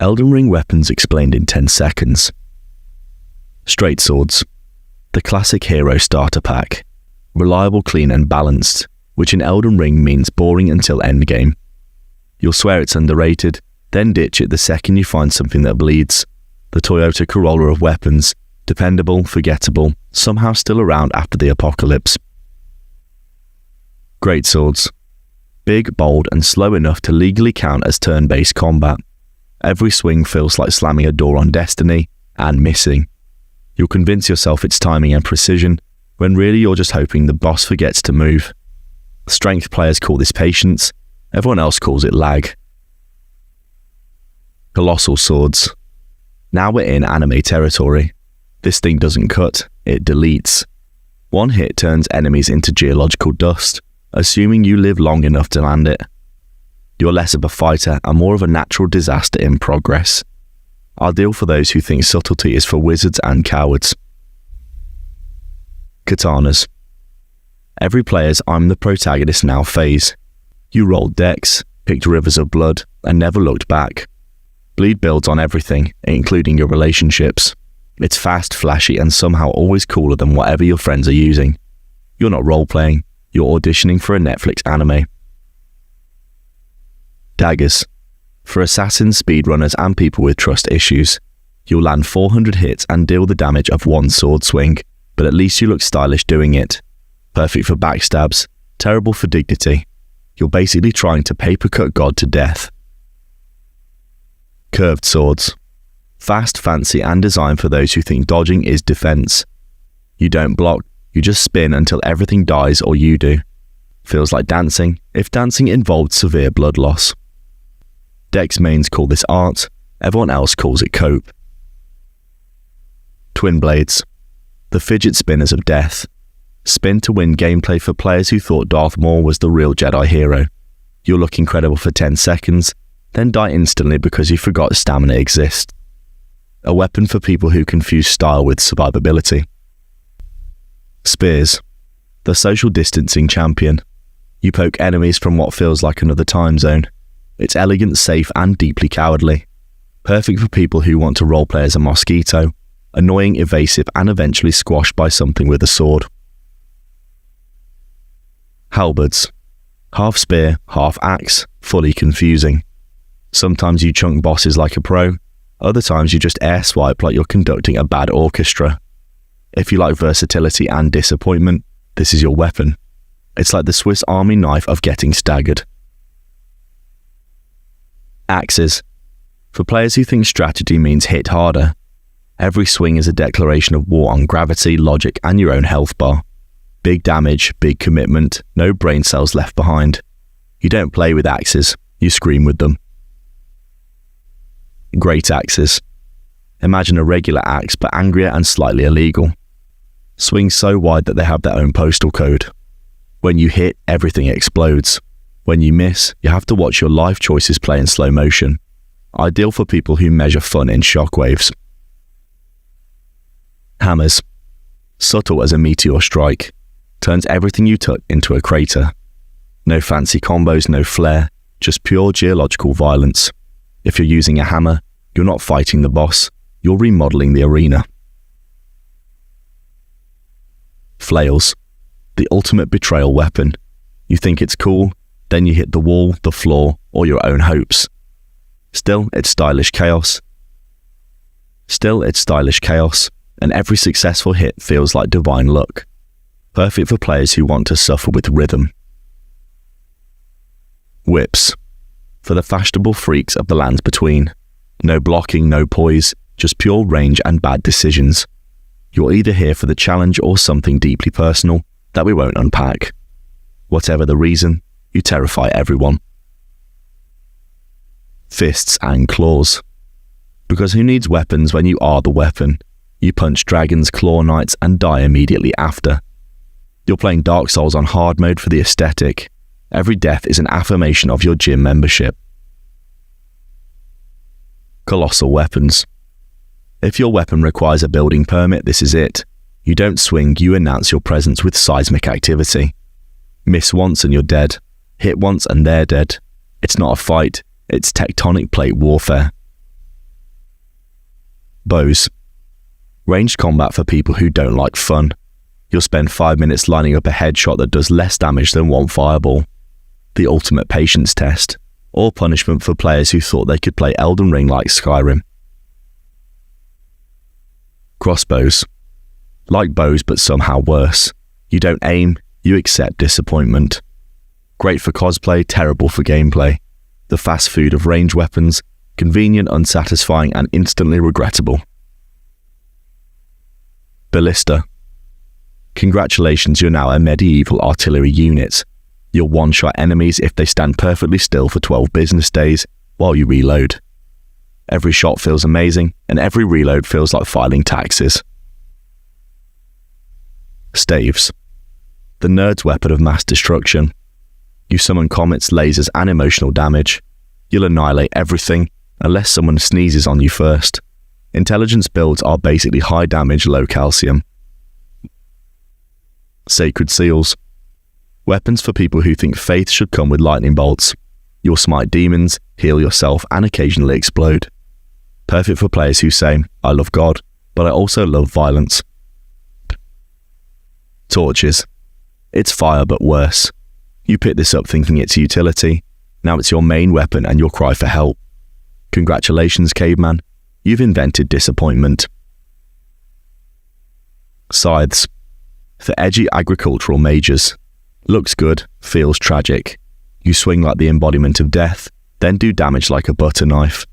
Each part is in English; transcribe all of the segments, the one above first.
Elden Ring weapons explained in 10 seconds. Straight swords. The classic hero starter pack. Reliable, clean and balanced, which in Elden Ring means boring until endgame. You'll swear it's underrated, then ditch it the second you find something that bleeds. The Toyota Corolla of weapons. Dependable, forgettable, somehow still around after the apocalypse. Great swords. Big, bold and slow enough to legally count as turn-based combat. Every swing feels like slamming a door on destiny and missing. You'll convince yourself it's timing and precision, when really you're just hoping the boss forgets to move. Strength players call this patience, everyone else calls it lag. Colossal swords. Now we're in anime territory. This thing doesn't cut, it deletes. One hit turns enemies into geological dust, assuming you live long enough to land it. You're less of a fighter and more of a natural disaster in progress. Ideal for those who think subtlety is for wizards and cowards. Katanas. Every player's I'm the protagonist now phase. You rolled decks, picked rivers of blood, and never looked back. Bleed builds on everything, including your relationships. It's fast, flashy, and somehow always cooler than whatever your friends are using. You're not role-playing, you're auditioning for a Netflix anime. Daggers. For assassins, speedrunners, and people with trust issues. You'll land 400 hits and deal the damage of one sword swing, but at least you look stylish doing it. Perfect for backstabs, terrible for dignity. You're basically trying to paper-cut God to death. Curved swords. Fast, fancy, and designed for those who think dodging is defense. You don't block, you just spin until everything dies or you do. Feels like dancing, if dancing involved severe blood loss. Dex mains call this art, everyone else calls it cope. Twin blades. The fidget spinners of death. Spin to win gameplay for players who thought Darth Maul was the real Jedi hero. You'll look incredible for 10 seconds, then die instantly because you forgot stamina exists. A weapon for people who confuse style with survivability. Spears. The social distancing champion. You poke enemies from what feels like another time zone. It's elegant, safe, and deeply cowardly. Perfect for people who want to roleplay as a mosquito, annoying, evasive, and eventually squashed by something with a sword. Halberds. Half spear, half axe, fully confusing. Sometimes you chunk bosses like a pro, other times you just air swipe like you're conducting a bad orchestra. If you like versatility and disappointment, this is your weapon. It's like the Swiss Army knife of getting staggered. Axes. For players who think strategy means hit harder. Every swing is a declaration of war on gravity, logic, and your own health bar. Big damage, big commitment, no brain cells left behind. You don't play with axes, you scream with them. Great axes. Imagine a regular axe but angrier and slightly illegal. Swings so wide that they have their own postal code. When you hit, everything explodes. When you miss, you have to watch your life choices play in slow motion. Ideal for people who measure fun in shockwaves. Hammers. Subtle as a meteor strike. Turns everything you touch into a crater. No fancy combos, no flair, just pure geological violence. If you're using a hammer, you're not fighting the boss, you're remodeling the arena. Flails. The ultimate betrayal weapon. You think it's cool, then you hit the wall, the floor, or your own hopes. Still, it's stylish chaos. And every successful hit feels like divine luck. Perfect for players who want to suffer with rhythm. Whips. For the fashionable freaks of the lands between. No blocking, no poise, just pure range and bad decisions. You're either here for the challenge or something deeply personal that we won't unpack. Whatever the reason, you terrify everyone. Fists and claws. Because who needs weapons when you are the weapon? You punch dragons, claw knights, and die immediately after. You're playing Dark Souls on hard mode for the aesthetic. Every death is an affirmation of your gym membership. Colossal weapons. If your weapon requires a building permit, this is it. You don't swing, you announce your presence with seismic activity. Miss once and you're dead. Hit once and they're dead. It's not a fight, it's tectonic plate warfare. Bows. Ranged combat for people who don't like fun. You'll spend 5 minutes lining up a headshot that does less damage than one fireball. The ultimate patience test, or punishment for players who thought they could play Elden Ring like Skyrim. Crossbows. Like bows but somehow worse. You don't aim, you accept disappointment. Great for cosplay, terrible for gameplay. The fast food of ranged weapons, convenient, unsatisfying, and instantly regrettable. Ballista. Congratulations, you're now a medieval artillery unit. You'll one-shot enemies if they stand perfectly still for 12 business days while you reload. Every shot feels amazing, and every reload feels like filing taxes. Staves. The nerd's weapon of mass destruction. You summon comets, lasers, and emotional damage. You'll annihilate everything, unless someone sneezes on you first. Intelligence builds are basically high damage, low calcium. Sacred Seals. Weapons for people who think faith should come with lightning bolts. You'll smite demons, heal yourself, and occasionally explode. Perfect for players who say, I love God, but I also love violence. Torches. It's fire but worse. You pick this up thinking it's utility. Now it's your main weapon and you'll cry for help. Congratulations, caveman. You've invented disappointment. Scythes. For edgy agricultural mages. Looks good, feels tragic. You swing like the embodiment of death, then do damage like a butter knife.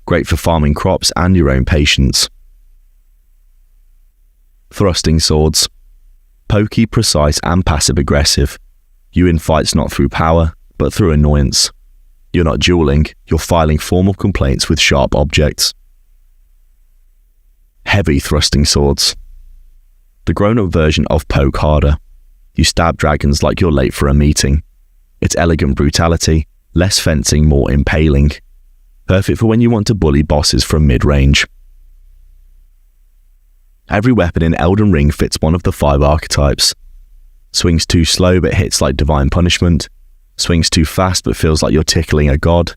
Great for farming crops and your own patience. Thrusting swords. Pokey, precise, and passive-aggressive. You win fights not through power, but through annoyance. You're not dueling, you're filing formal complaints with sharp objects. Heavy thrusting swords. The grown-up version of poke harder. You stab dragons like you're late for a meeting. It's elegant brutality, less fencing, more impaling. Perfect for when you want to bully bosses from mid-range. Every weapon in Elden Ring fits one of the 5 archetypes. Swings too slow but hits like divine punishment. Swings too fast but feels like you're tickling a god.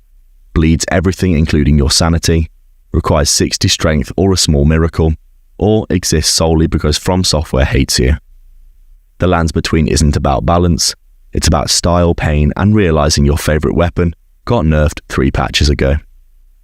Bleeds everything including your sanity. Requires 60 strength or a small miracle. Or exists solely because From Software hates you. The lands between isn't about balance. It's about style, pain, and realizing your favorite weapon got nerfed 3 patches ago.